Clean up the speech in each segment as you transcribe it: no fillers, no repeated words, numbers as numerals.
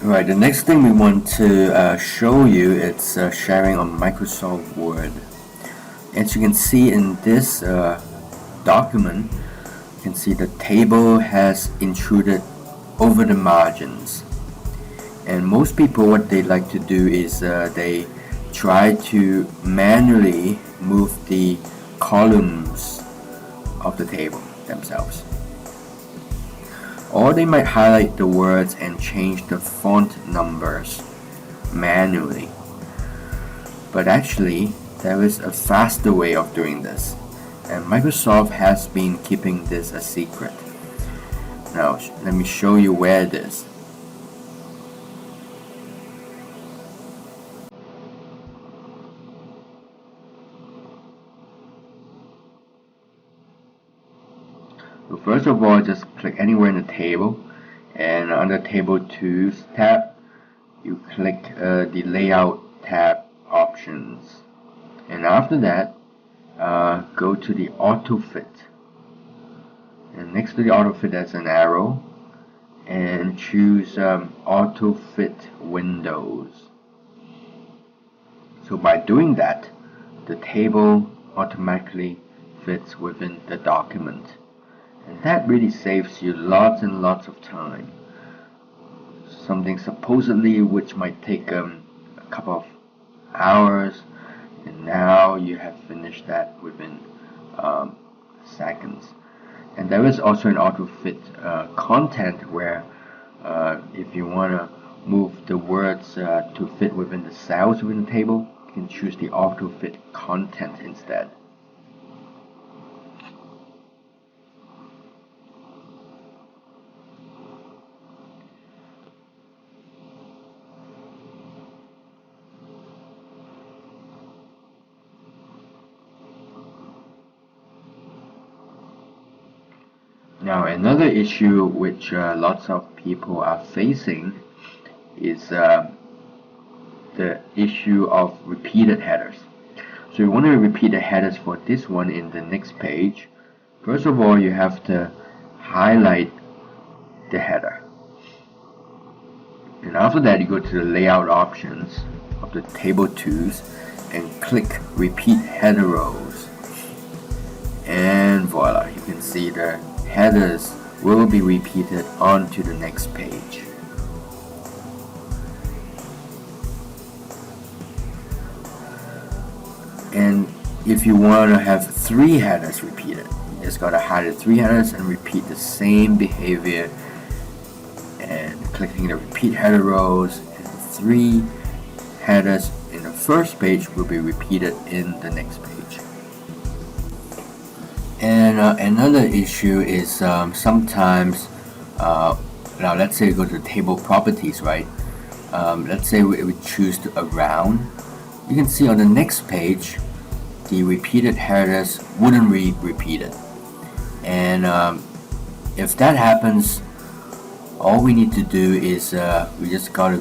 Right, the next thing we want to show you is sharing on Microsoft Word. As you can see in this document, you can see the table has intruded over the margins. And most people, what they like to do is they try to manually move the columns of the table themselves. Or they might highlight the words and change the font numbers manually. But actually, there is a faster way of doing this, and Microsoft has been keeping this a secret. Now, let me show you where it is. So first of all, just click anywhere in the table, and under Table Tools tab, you click the Layout tab options, and after that, go to the Auto Fit, and next to the Auto Fit there's an arrow, and choose Auto Fit Windows. So by doing that, the table automatically fits within the document. And that really saves you lots and lots of time. Something supposedly which might take a couple of hours, and now you have finished that within seconds. And there is also an auto fit content where if you want to move the words to fit within the cells within the table, you can choose the auto fit content instead. Now, another issue which lots of people are facing is the issue of repeated headers. So you want to repeat the headers for this one in the next page. First of all, you have to highlight the header. And after that, you go to the layout options of the table tools and click repeat header rows. And voila, you can see the headers will be repeated onto the next page. And if you want to have 3 headers repeated, you just gotta highlight 3 headers and repeat the same behavior, and clicking the repeat header rows, and 3 headers in the first page will be repeated in the next page. And another issue is sometimes, now let's say we go to the table properties, right? Let's say we choose to around. You can see on the next page, the repeated headers wouldn't be repeated. And if that happens, all we need to do is we just gotta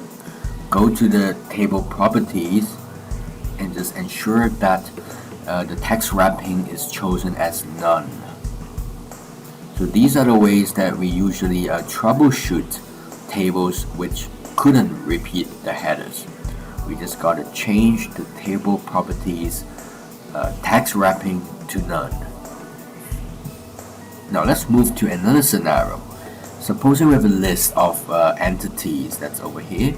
go to the table properties and just ensure that the text wrapping is chosen as none. So these are the ways that we usually troubleshoot tables which couldn't repeat the headers. We just gotta change the table properties text wrapping to none. Now let's move to another scenario. Supposing we have a list of entities that's over here,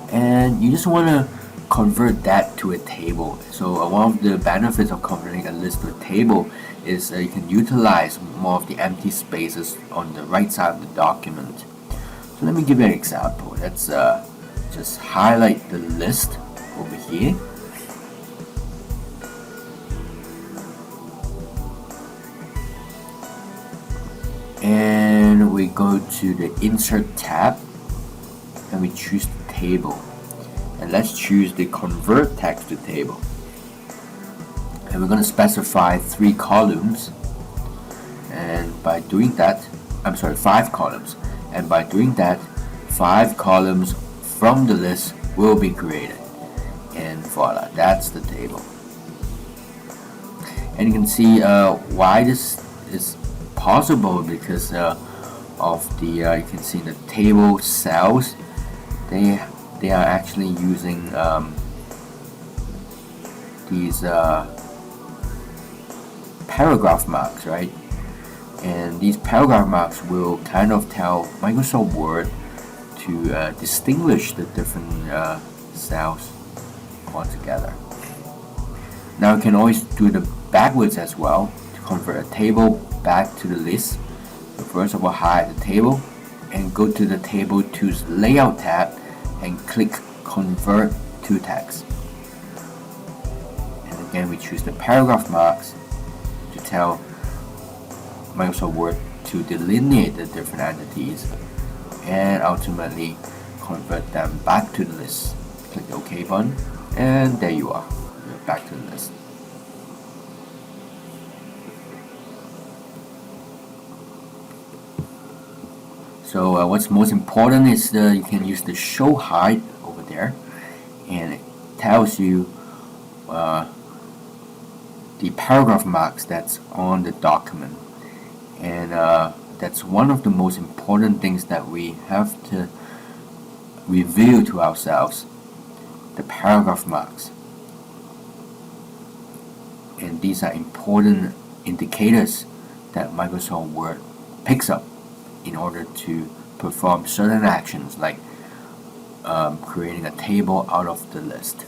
and you just want to convert that to a table. So one of the benefits of converting a list to a table is you can utilize more of the empty spaces on the right side of the document. So let me give you an example. Let's just highlight the list over here. And we go to the Insert tab and we choose the table. And let's choose the Convert Text to Table. And we're going to specify 3 columns. And by doing that, 5 columns. And by doing that, 5 columns from the list will be created. And voila, that's the table. And you can see why this is possible, because of the you can see the table cells they are actually using these paragraph marks, right? And these paragraph marks will kind of tell Microsoft Word to distinguish the different cells altogether. Now you can always do the backwards as well to convert a table back to the list. So first of all, hide the table and go to the Table Tools Layout tab and click Convert to Text. And again, we choose the paragraph marks to tell Microsoft Word to delineate the different entities and ultimately convert them back to the list. Click the OK button, and there you are. You're back to the list. So what's most important is you can use the show hide over there, and it tells you the paragraph marks that's on the document, and that's one of the most important things that we have to reveal to ourselves, the paragraph marks. And these are important indicators that Microsoft Word picks up in order to perform certain actions like creating a table out of the list.